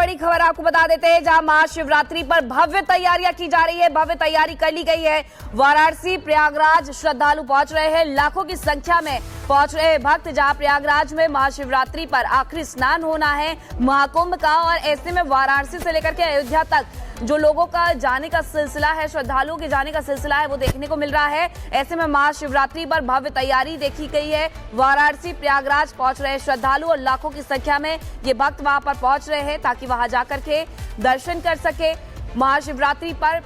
बड़ी खबर आपको बता देते हैं, जहां महाशिवरात्रि पर भव्य तैयारियां की जा रही है। भव्य तैयारी कर ली गई है। वाराणसी प्रयागराज श्रद्धालु पहुंच रहे हैं, लाखों की संख्या में पहुंच रहे हैं भक्त। जहां प्रयागराज में महाशिवरात्रि पर आखिरी स्नान होना है महाकुंभ का, और ऐसे में वाराणसी से लेकर के अयोध्या तक जो लोगों का जाने का सिलसिला है, श्रद्धालुओं के जाने का सिलसिला है, वो देखने को मिल रहा है। ऐसे में महाशिवरात्रि पर भव्य तैयारी देखी गई है। वाराणसी प्रयागराज पहुंच रहे श्रद्धालु और लाखों की संख्या में ये भक्त वहां पर पहुंच रहे हैं ताकि वहां जाकर के दर्शन कर सके। महाशिवरात्रि पर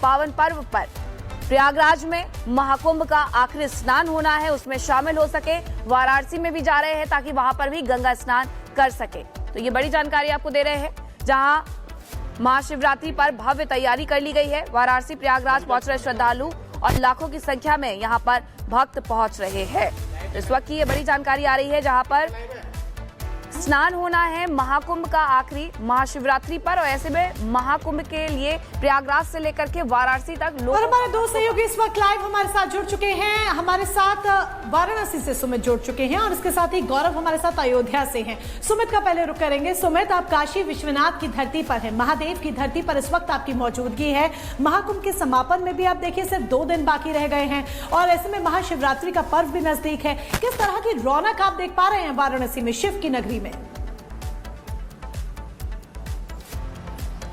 पावन पर्व पर प्रयागराज में महाकुंभ का आखिरी स्नान होना है, उसमें शामिल हो सके। वाराणसी में भी जा रहे हैं ताकि वहां पर भी गंगा स्नान कर सके। तो ये बड़ी जानकारी आपको दे रहे हैं, जहां महाशिवरात्रि पर भव्य तैयारी कर ली गई है। वाराणसी प्रयागराज पहुंच रहे श्रद्धालु और लाखों की संख्या में यहां पर भक्त पहुंच रहे हैं। इस वक्त की ये बड़ी जानकारी आ रही है, जहां पर स्नान होना है महाकुंभ का आखिरी महाशिवरात्रि पर, और ऐसे में महाकुंभ के लिए प्रयागराज से लेकर के वाराणसी तक लोग। और हमारे दो सहयोगी इस वक्त लाइव हमारे साथ जुड़ चुके हैं। हमारे साथ वाराणसी से सुमित जुड़ चुके हैं और इसके साथ ही गौरव हमारे साथ अयोध्या से हैं। सुमित का पहले रुख करेंगे। सुमित, आप काशी विश्वनाथ की धरती पर हैं, महादेव की धरती पर इस वक्त आपकी मौजूदगी है। महाकुंभ के समापन में भी आप देखिए सिर्फ 2 दिन बाकी रह गए हैं और ऐसे में महाशिवरात्रि का पर्व भी नजदीक है। किस तरह की रौनक आप देख पा रहे हैं वाराणसी में, शिव की नगरी में?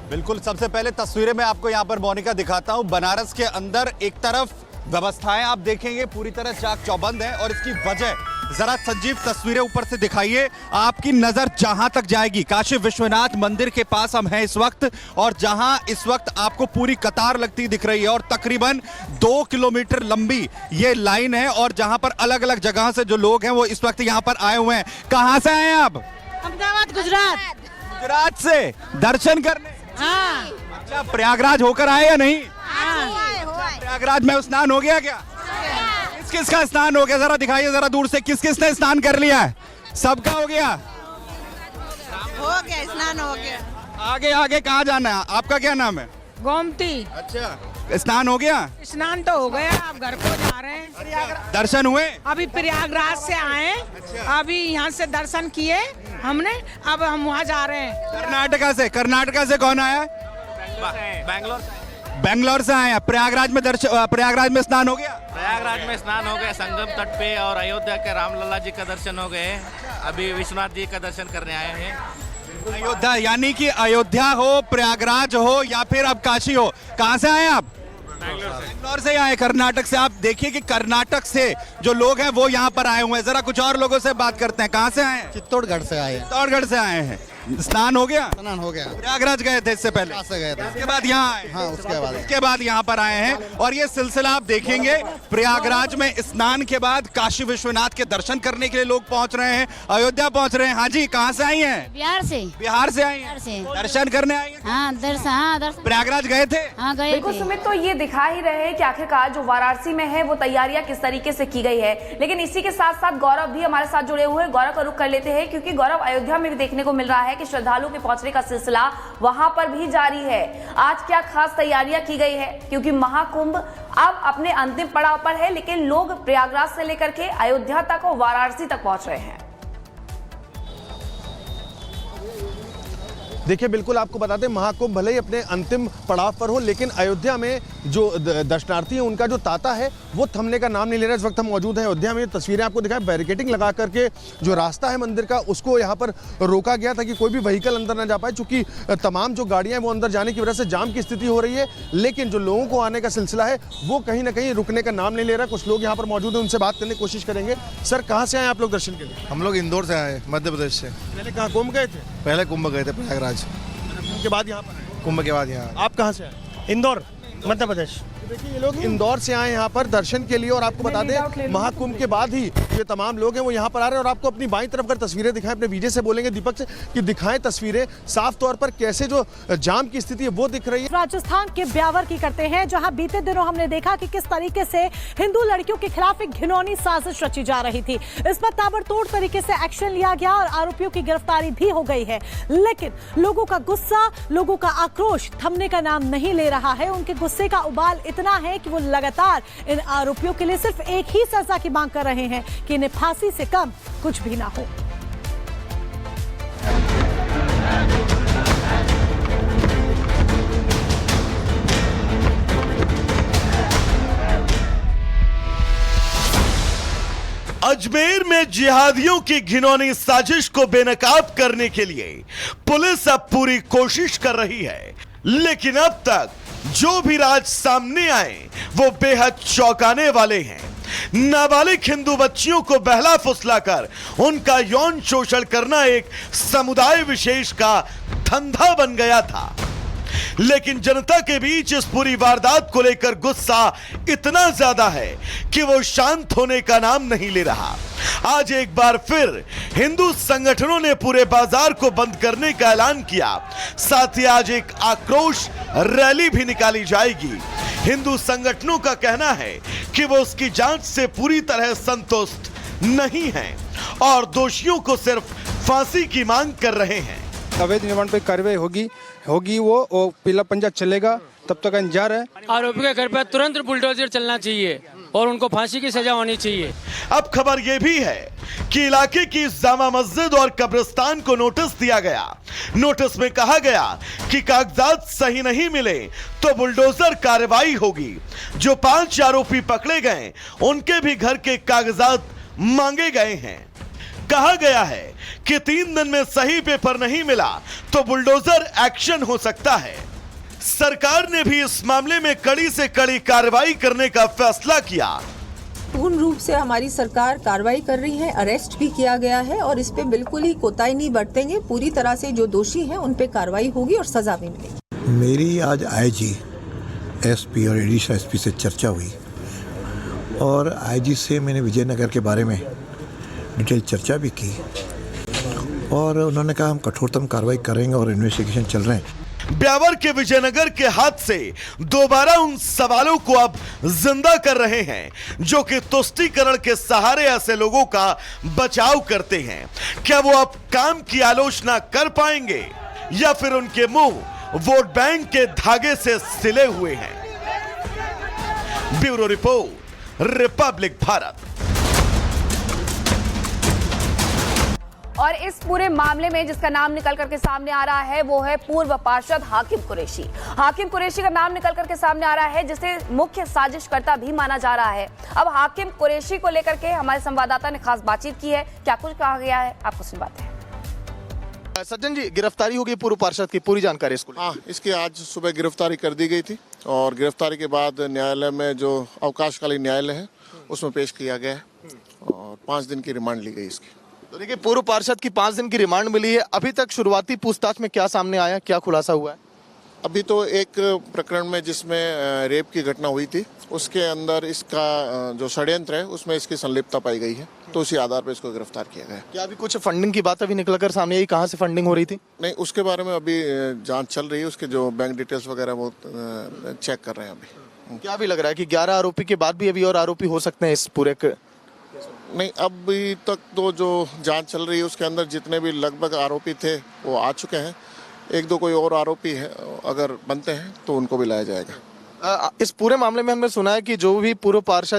बिल्कुल, सबसे पहले तस्वीरें मैं आपको यहाँ पर मोनिका दिखाता हूँ। बनारस के अंदर एक तरफ व्यवस्थाएं आप देखेंगे पूरी तरह चाक चौबंद है, और इसकी वजह जरा संजीव तस्वीरें ऊपर से दिखाइए। आपकी नजर जहां तक जाएगी, काशी विश्वनाथ मंदिर के पास हम हैं इस वक्त, और जहां इस वक्त आपको पूरी कतार लगती दिख रही है, और तकरीबन 2 किलोमीटर लंबी ये लाइन है, और जहां पर अलग अलग जगह से जो लोग हैं वो इस वक्त यहाँ पर आए हुए हैं। कहाँ से आए हैं आप? अहमदाबाद, गुजरात। गुजरात से दर्शन करने? हाँ। अच्छा, प्रयागराज होकर आए या नहीं? हाँ। प्रयागराज में स्नान हो गया क्या? किस किस का स्नान हो गया, जरा दिखाइए जरा दूर से, किस किस ने स्नान कर लिया है? सबका हो गया? हो गया, स्नान हो गया। आगे आगे कहाँ जाना है? आपका क्या नाम है? गोमती। अच्छा, स्नान हो गया? स्नान तो हो गया, अब घर को जा रहे हैं। दर्शन हुए? अभी प्रयागराज से आए, अभी यहाँ से दर्शन किए हमने, अब हम वहाँ जा रहे हैं। कर्नाटका से? कर्नाटका से कौन आया? बेंगलोर से आए हैं। प्रयागराज में स्नान हो गया? प्रयागराज में स्नान हो गया, संगम तट पे, और अयोध्या के रामलला जी का दर्शन हो गए। अभी विश्वनाथ जी का दर्शन करने आए हैं। अयोध्या, यानी कि अयोध्या हो, प्रयागराज हो, या फिर अब काशी हो। कहाँ से आए आप? बेंगलोर से आए, कर्नाटक से। आप देखिए कि कर्नाटक से जो लोग हैं वो यहाँ पर आए हुए हैं। जरा कुछ और लोगों से बात करते हैं। कहाँ से आए हैं? चित्तौड़गढ़ से आए। चित्तौड़गढ़ से आए हैं। स्नान हो गया? स्नान हो गया। प्रयागराज गए थे इससे पहले? से गए थे, उसके बाद यहाँ आए? हाँ, उसके बाद यहाँ पर आए हैं। और ये सिलसिला आप देखेंगे, प्रयागराज में स्नान के बाद काशी विश्वनाथ के दर्शन करने के लिए लोग पहुँच रहे हैं, अयोध्या पहुँच रहे हैं। हाँ जी, कहाँ से आई हैं? बिहार से। बिहार से आई हैं? दर्शन करने आई हैं? हाँ, दर्शन। प्रयागराज गए थे? हाँ, गए बिल्कुल सुमित, तो ये दिखा ही रहे हैं कि आखिरकार जो वाराणसी में है वो तैयारियां किस तरीके से की गई है। लेकिन इसी के साथ साथ गौरव भी हमारे साथ जुड़े हुए हैं। गौरव का रुख कर लेते हैं, क्योंकि गौरव, अयोध्या में भी देखने को मिल रहा है कि श्रद्धालुओं के पहुंचने का सिलसिला वहां पर भी जारी है। आज क्या खास तैयारियां की गई है, क्योंकि महाकुंभ अब अपने अंतिम पड़ाव पर है, लेकिन लोग प्रयागराज से लेकर के अयोध्या तक और वाराणसी तक पहुंच रहे हैं। देखिए, बिल्कुल आपको बता दें, महाकुंभ भले ही अपने अंतिम पड़ाव पर हो, लेकिन अयोध्या में जो दर्शनार्थी हैं उनका जो तांता है वो थमने का नाम नहीं ले रहा। इस वक्त हम मौजूद हैं अयोध्या में। तस्वीरें आपको दिखाएं, बैरिकेडिंग लगा करके जो रास्ता है मंदिर का उसको यहाँ पर रोका गया ताकि कोई भी व्हीकल अंदर ना जा पाए, चूंकि तमाम जो गाड़ियाँ हैं वो अंदर जाने की वजह से जाम की स्थिति हो रही है। लेकिन जो लोगों को आने का सिलसिला है वो कहीं ना कहीं रुकने का नाम नहीं ले रहा। कुछ लोग यहाँ पर मौजूद हैं, उनसे बात करने की कोशिश करेंगे। सर, कहाँ से आए आप लोग दर्शन के लिए? हम लोग इंदौर से आए, मध्य प्रदेश से। पहले कहाँ कुंभ गए थे? पहले कुंभ गए थे प्रयागराज, के बाद यहाँ पर आए। कुंभ के बाद यहाँ। आप कहाँ से आए? इंदौर, मध्य प्रदेश। देखिए, ये लोग इंदौर से आए यहाँ पर दर्शन के लिए, और आपको बता दें महाकुंभ के बाद ही ये तमाम लोग हैं वो यहाँ पर आ रहे हैं। और आपको अपनी बाईं तरफ कर तस्वीरें दिखाएं, अपने विजय से बोलेंगे दीपक से कि दिखाएं तस्वीरें साफ तौर पर कैसे जो जाम की स्थिति है वो दिख रही है। राजस्थान के ब्यावर की करते हैं, जहां बीते दिनों हमने देखा कि किस तरीके से हिंदू लड़कियों के खिलाफ एक घिनौनी साजिश रची जा रही थी। इस पर ताबड़तोड़ तरीके से एक्शन लिया गया और आरोपियों की गिरफ्तारी भी हो गई है। लेकिन लोगों का गुस्सा, लोगों का आक्रोश थमने का नाम नहीं ले रहा है। उनके गुस्से का उबाल इतना है कि वो लगातार इन आरोपियों के लिए सिर्फ एक ही सजा की मांग कर रहे हैं कि इन्हें फांसी से कम कुछ भी ना हो। अजमेर में जिहादियों की घिनौनी साजिश को बेनकाब करने के लिए पुलिस अब पूरी कोशिश कर रही है, लेकिन अब तक जो भी राज सामने आए वो बेहद चौंकाने वाले हैं। नाबालिग हिंदू बच्चियों को बहला फुसलाकर उनका यौन शोषण करना एक समुदाय विशेष का धंधा बन गया था, लेकिन जनता के बीच इस पूरी वारदात को लेकर गुस्सा इतना ज्यादा है कि वो शांत होने का नाम नहीं ले रहा। आज एक बार फिर हिंदू संगठनों ने पूरे बाजार को बंद करने का ऐलान किया। साथ ही आज एक आक्रोश रैली भी निकाली जाएगी। हिंदू संगठनों का कहना है कि वो उसकी जांच से पूरी तरह संतुष्ट नहीं हैं और दोषियों को सिर्फ फांसी की मांग कर रहे हैं। अवैध निर्माण पर कार्रवाई होगी वो पीला पंजा चलेगा तब तक इंतजार है। आरोपी के घर पर तुरंत बुलडोजर चलना चाहिए और उनको फांसी की सजा होनी चाहिए। अब खबर यह भी है कि इलाके की जामा मस्जिद और कब्रिस्तान को नोटिस दिया गया। नोटिस में कहा गया कि कागजात सही नहीं मिले तो बुलडोजर कार्रवाई होगी। जो 5 आरोपी पकड़े गए उनके भी घर के कागजात मांगे गए हैं। कहा गया है कि 3 दिन में सही पेपर नहीं मिला तो बुलडोजर एक्शन हो सकता है। सरकार ने भी इस मामले में कड़ी से कड़ी कार्रवाई करने का फैसला किया। पूर्ण रूप से हमारी सरकार कार्रवाई कर रही है, अरेस्ट भी किया गया है और इस पे बिल्कुल ही कोताही नहीं बरतेंगे। पूरी तरह से जो दोषी हैं उन पे कार्रवाई होगी और सजा भी मिलेगी। मेरी आज आईजी, एसपी और एडिशनल एसपी से चर्चा हुई और आईजी से मैंने विजयनगर के बारे में डिटेल चर्चा भी की और उन्होंने कहा हम कठोरतम कार्रवाई करेंगे और इन्वेस्टिगेशन चल रहे हैं। ब्यावर के विजयनगर के हादसे दोबारा उन सवालों को अब जिंदा कर रहे हैं जो कि तुष्टीकरण के सहारे ऐसे लोगों का बचाव करते हैं। क्या वो अब काम की आलोचना कर पाएंगे या फिर उनके मुंह वोट बैंक के धागे से सिले हुए हैं? Bureau report, Republic Bharat. और इस पूरे मामले में जिसका नाम निकल करके सामने आ रहा है वो है पूर्व पार्षद हाकिम कुरैशी। हाकिम कुरैशी का नाम निकल करके सामने आ रहा है जिसे मुख्य साजिशकर्ता भी माना जा रहा है। अब हाकिम कुरैशी को लेकर के हमारे संवाददाता ने खास बातचीत की है। क्या कुछ कहा गया है आपको सुनवाते हैं। सज्जन जी, गिरफ्तारी होगी पूर्व पार्षद की, पूरी जानकारी इसको। हाँ, इसकी आज सुबह गिरफ्तारी कर दी गई थी और गिरफ्तारी के बाद न्यायालय में जो अवकाशकालीन न्यायालय है उसमें पेश किया गया है और 5 दिन की रिमांड ली गई इसकी। तो देखिए, पूर्व पार्षद की 5 दिन की रिमांड मिली है। अभी तक शुरुआती पूछताछ में क्या सामने आया, क्या खुलासा हुआ है? अभी तो एक प्रकरण में जिसमें रेप की घटना हुई थी उसके अंदर इसका जो षड्यंत्र है उसमें इसकी संलिप्तता पाई गई है, तो उसी आधार पर इसको गिरफ्तार किया गया। क्या अभी कुछ फंडिंग की बात अभी निकल कर सामने आई? कहाँ से फंडिंग हो रही थी? नहीं, उसके बारे में अभी जांच चल रही है। उसके जो बैंक डिटेल्स वगैरह वो चेक कर रहे हैं अभी। क्या भी लग रहा है कि 11 आरोपी के बाद भी अभी और आरोपी हो सकते हैं इस पूरे? नहीं, अभी तक तो जो जांच चल रही है उसके अंदर जितने भी लगभग आरोपी थे वो आ चुके हैं। 1-2 कोई और आरोपी है अगर बनते हैं तो उनको भी लाया जाएगा। इस पूरे मामले में हमने सुना है कि जो भी पूर्व पार्षद